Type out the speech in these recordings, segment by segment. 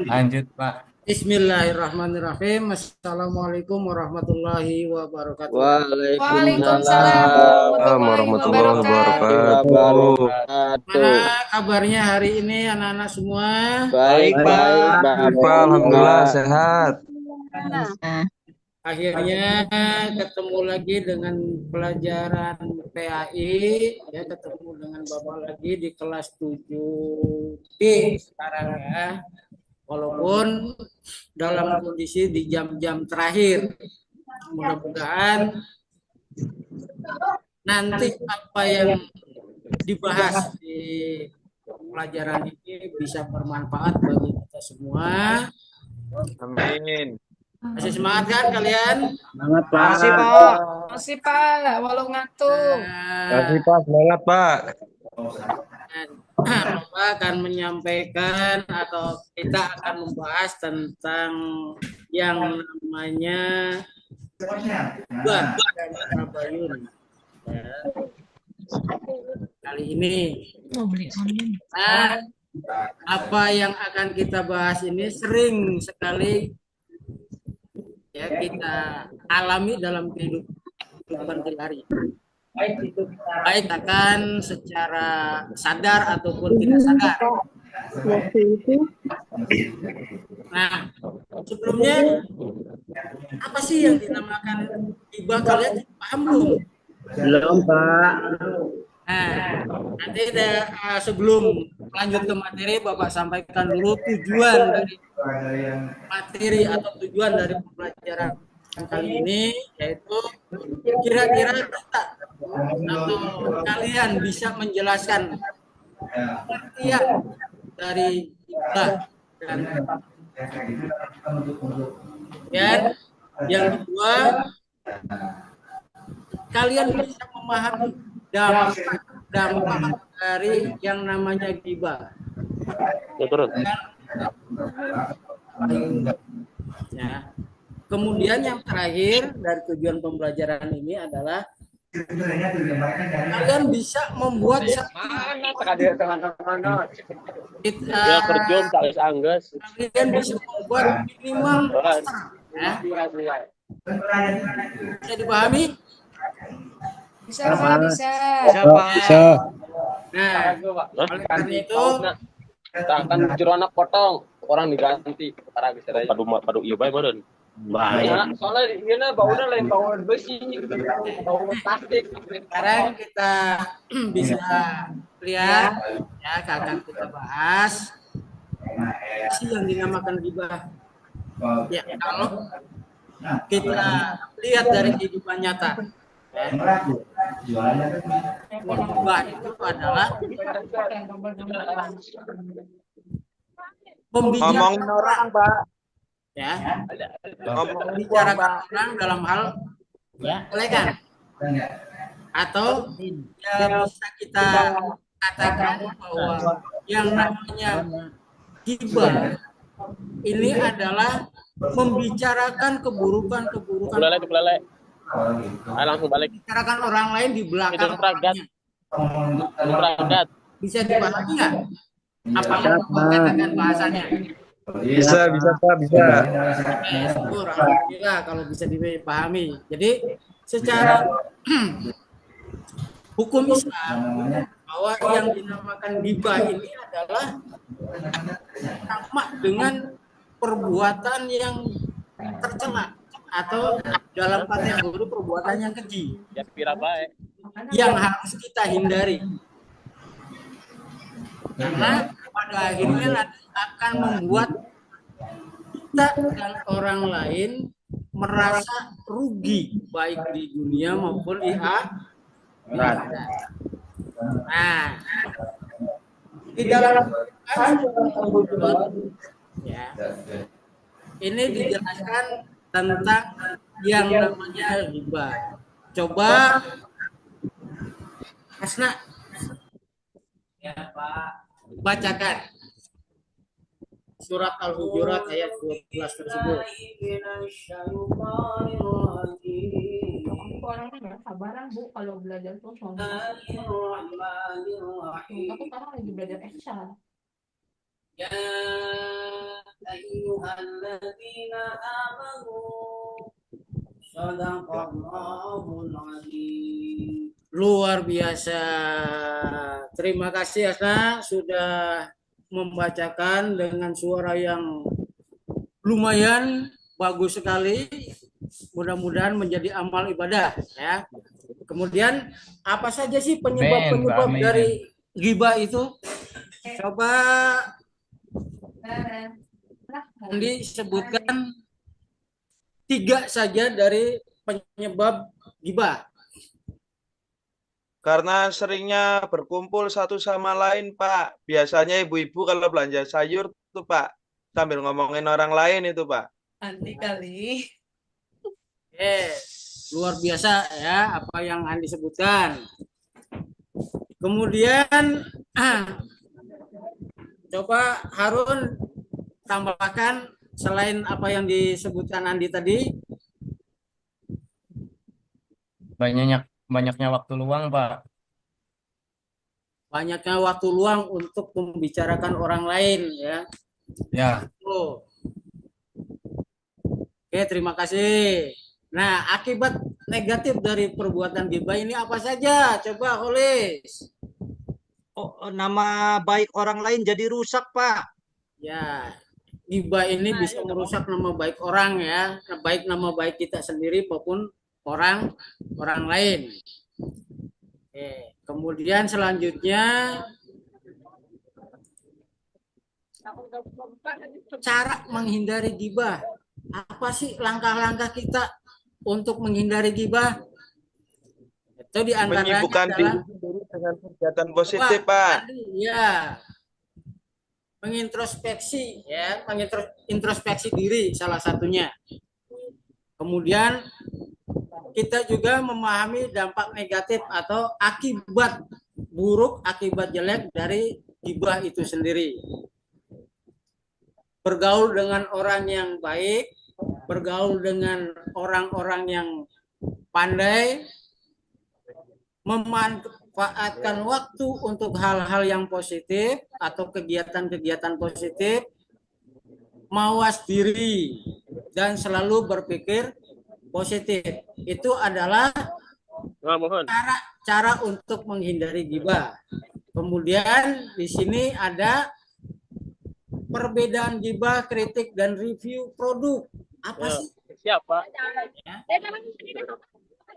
Lanjut, Pak. Bismillahirrahmanirrahim. Assalamualaikum warahmatullahi wabarakatuh. Waalaikumsalam Waalaikumsalam warahmatullahi warahmatullahi wabarakatuh. wabarakatuh. Mana kabarnya hari ini anak-anak semua? Baik, baik, Baik, Pak. Bapak. Alhamdulillah sehat. Akhirnya ketemu lagi dengan pelajaran PAI, ya ketemu dengan Bapak lagi di kelas 7B sekarang ya. Walaupun dalam kondisi di jam-jam terakhir. Mudah-mudahan nanti apa yang dibahas di pelajaran ini bisa bermanfaat bagi kita semua. Amin. Masih semangat kan kalian? Semangat, Pak. Masih, Pak. Masih, Pak. Walau ngantuk. Masih, Pak. Semangat, Pak. Bapak akan menyampaikan atau kita akan membahas tentang yang namanya Tuhan dan Tabayun. Kali ini apa yang akan kita bahas ini sering sekali ya kita alami dalam kehidupan sehari-hari. Baik akan secara sadar ataupun tidak sadar. Nah, sebelumnya apa sih yang dinamakan ghibah, kalian paham belum? Belum, Pak. Nah, nanti sebelum lanjut ke materi, Bapak sampaikan dulu tujuan dari materi atau tujuan dari pembelajaran kali ini, yaitu kira-kira kita atau kalian bisa menjelaskan pengertian dari ghibah dan yang kedua, kalian bisa memahami dampak dari yang namanya ghibah. Ya. Kemudian yang terakhir dari tujuan pembelajaran ini adalah kalian bisa membuat kalian bisa membuat minimal ya. Bisa dipahami? Bisa, Pak. Bisa. Bisa. Nah, oleh karena itu kita akan juru anak potong orang diganti para bisa padu iya bae meureun. Banyak. Soalnya ini baunya lain bau besi, bau plastik. sekarang kita bisa lihat ya, akan kita bahas sih yang dinamakan ghibah. Ya, kalau kita lihat dari kehidupan nyata, ghibah itu adalah Ngomongin orang, Pak. ya, membicarakan orang dalam hal kebaikan atau ya bisa kita katakan bahwa yang namanya ghibah ini adalah membicarakan keburukan Langsung balik. membicarakan orang lain di belakang Itu peragat. orangnya. Bisa dipahami nggak? Apa yang katakan bahasanya? Bisa, Pak. Bisa. Syukur, alhamdulillah kalau bisa dipahami. Jadi secara hukum Islam bahwa yang dinamakan ghibah ini adalah sama dengan perbuatan yang tercela atau dalam kategori perbuatan yang keji Ya pira bae. yang harus kita hindari. Karena pada akhirnya nanti akan membuat kita dan orang lain merasa rugi baik di dunia maupun di akhirat. Nah, di dalam ya, ini dijelaskan tentang yang namanya ghibah. Coba Hasna ya Pak bacakan surat Al-Hujurat ayat 12 tersebut. orangnya nggak sabaran Bu kalau belajar tuh soalnya. Bismillahirrahmanirrahim. Aku sekarang lagi belajar Excel. Ya ayyuhalladzina amanu shadaqallahul azim. Luar biasa. Terima kasih Asna sudah membacakan dengan suara yang lumayan bagus sekali. Mudah-mudahan menjadi amal ibadah ya. Kemudian apa saja sih penyebab-penyebab dari ghibah itu? Coba disebutkan 3 saja dari penyebab ghibah. Karena seringnya berkumpul satu sama lain, Pak. Biasanya ibu-ibu kalau belanja sayur tuh, Pak, sambil ngomongin orang lain itu, Pak. Nanti kali. Luar biasa ya apa yang Andi sebutkan. Kemudian coba Harun tambahkan selain apa yang disebutkan Andi tadi. Banyaknya waktu luang, Pak. Banyaknya waktu luang untuk membicarakan orang lain ya. Ya. Oke, terima kasih. Nah, akibat negatif dari perbuatan ghibah ini apa saja? Coba Holis. Nama baik orang lain jadi rusak, Pak. Ya, ghibah ini bisa merusak nama baik orang ya, baik nama baik kita sendiri maupun orang lain. Oke, kemudian selanjutnya cara menghindari ghibah. Apa sih langkah-langkah kita untuk menghindari ghibah? Itu diantaranya Menyibukkan diri sendiri dengan kegiatan positif, Pak. Ya, mengintrospeksi ya, mengintrospeksi diri salah satunya. Kemudian kita juga memahami dampak negatif atau akibat buruk, akibat jelek dari ghibah itu sendiri. Bergaul dengan orang yang baik, bergaul dengan orang-orang yang pandai, memanfaatkan waktu untuk hal-hal yang positif atau kegiatan-kegiatan positif, mawas diri, dan selalu berpikir positif. Itu adalah cara untuk menghindari ghibah. Kemudian di sini ada perbedaan ghibah, kritik, dan review produk. Apa sih? Siapa? Ya.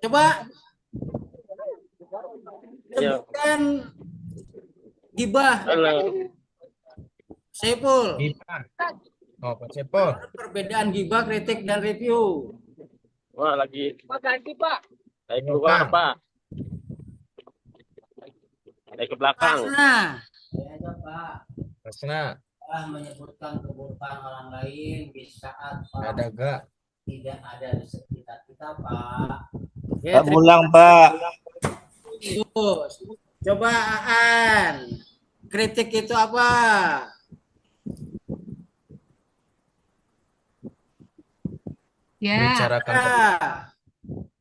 Coba sebutkan ghibah. Halo. Saiful. Oh, Pak Cepol. Perbedaan ghibah, kritik, dan review. Wah, lagi. Ganti, Pak. Saya keluar, Pak. Saya ke belakang. Asna. Ya, Pak. Asna. Menyebutkan keburukan orang lain di saat Ada gak? tidak ada di sekitar kita, Pak. Pak Bulang, Pak. Coba Aan, kritik itu apa? Ya. Bicarakan.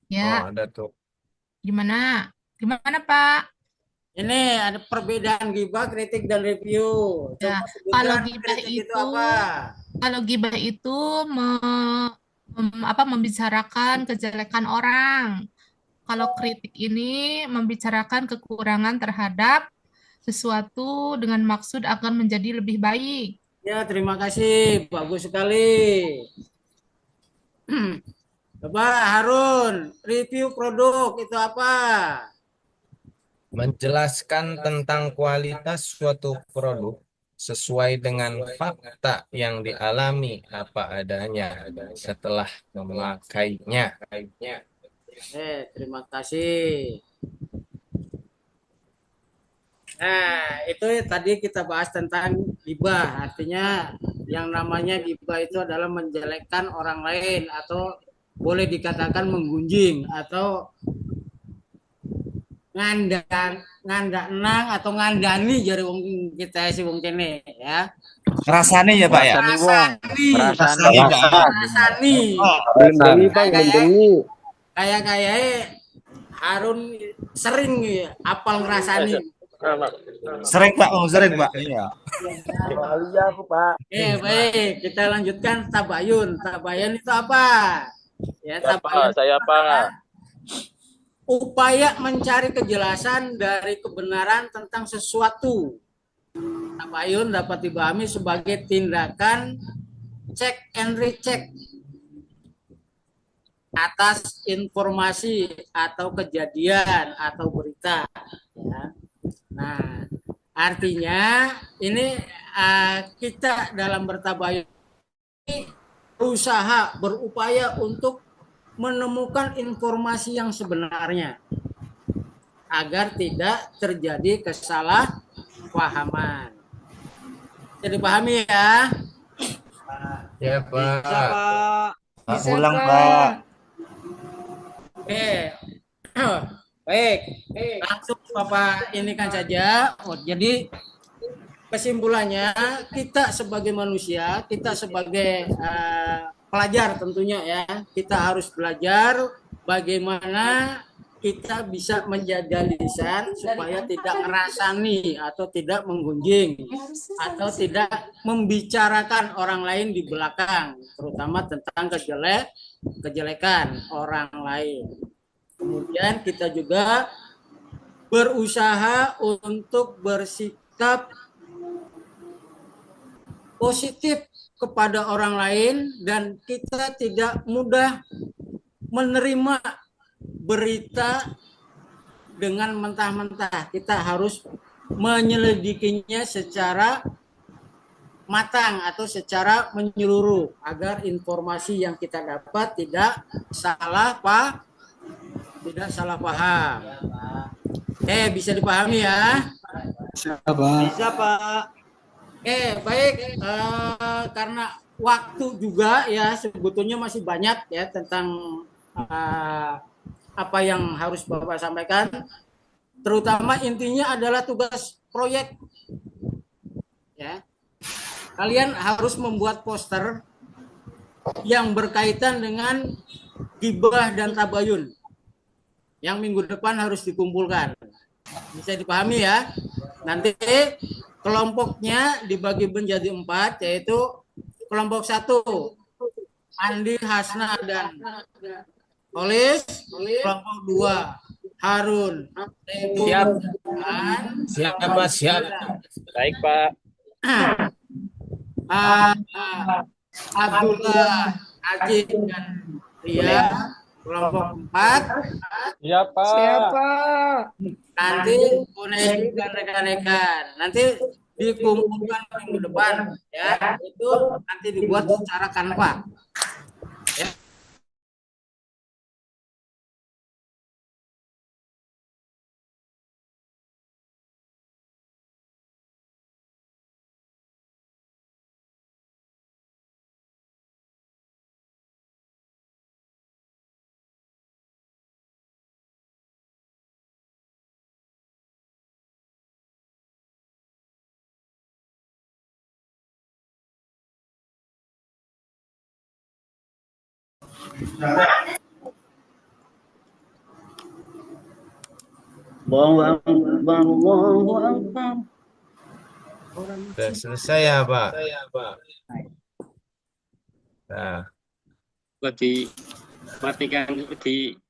Ya. Oh, ada tuh. Gimana? Gimana, Pak? Ini ada perbedaan ghibah, kritik, dan review. Ya, Coba kalau sebutkan ghibah kritik itu apa? Kalau ghibah itu membicarakan kejelekan orang. Kalau kritik ini membicarakan kekurangan terhadap sesuatu dengan maksud akan menjadi lebih baik. Ya, terima kasih. Bagus sekali. Coba Harun, review produk itu apa? Menjelaskan tentang kualitas suatu produk sesuai dengan fakta yang dialami apa adanya setelah memakainya. Terima kasih. Nah, itu tadi kita bahas tentang ghibah. Artinya yang namanya ghibah itu adalah menjelekkan orang lain atau boleh dikatakan menggunjing atau ngandanang atau ngandani jari wong kita sih wong kene ya. Rasane ya, Pak ya. Rasani. Kayak Harun sering ya, apal ngerasani. Sering Pak, sering Pak. Iya. Iya aku Pak. Baik, kita lanjutkan tabayun. Tabayun itu apa? Ya, tabayun Saya Pak. upaya mencari kejelasan dari kebenaran tentang sesuatu. Tabayun dapat dipahami sebagai tindakan check and recheck atas informasi atau kejadian atau berita. Ya. Nah, artinya ini kita dalam bertabayun berusaha, berupaya untuk menemukan informasi yang sebenarnya agar tidak terjadi kesalahpahaman. Jadi pahami ya? Ya, Pak. Pak, Bisa, ulang Pak. Pak. Oke. Baik. Langsung Bapak ini kan saja. Jadi kesimpulannya kita sebagai manusia, kita sebagai pelajar tentunya ya, kita harus belajar bagaimana kita bisa menjaga lisan supaya tidak ngerasani atau tidak menggunjing atau tidak membicarakan orang lain di belakang, terutama tentang kejelekan orang lain. Kemudian kita juga berusaha untuk bersikap positif kepada orang lain dan kita tidak mudah menerima berita dengan mentah-mentah. Kita harus menyelidikinya secara matang atau secara menyeluruh agar informasi yang kita dapat tidak salah paham. Bisa dipahami ya? Bisa Pak. Baik, karena waktu juga ya sebetulnya masih banyak ya tentang apa yang harus Bapak sampaikan. Terutama intinya adalah tugas proyek. Ya. Kalian harus membuat poster yang berkaitan dengan gibah dan tabayun. Yang minggu depan harus dikumpulkan. Bisa dipahami ya? Nanti kelompoknya dibagi menjadi 4, yaitu kelompok 1 Andi, Hasna, dan Olis. Kelompok 2 Harun, Siap. Siapa siap? Baik Pak. Abdullah, Ajib, dan Ria. Kelompok 4 Iya Pak. Siapa? nanti Unesi dan rekan-rekan nanti dikumpulkan minggu depan ya, itu nanti dibuat secara Canva ya. Allahu Akbar. Sudah selesai ya, Pak? Nah, Di matikan di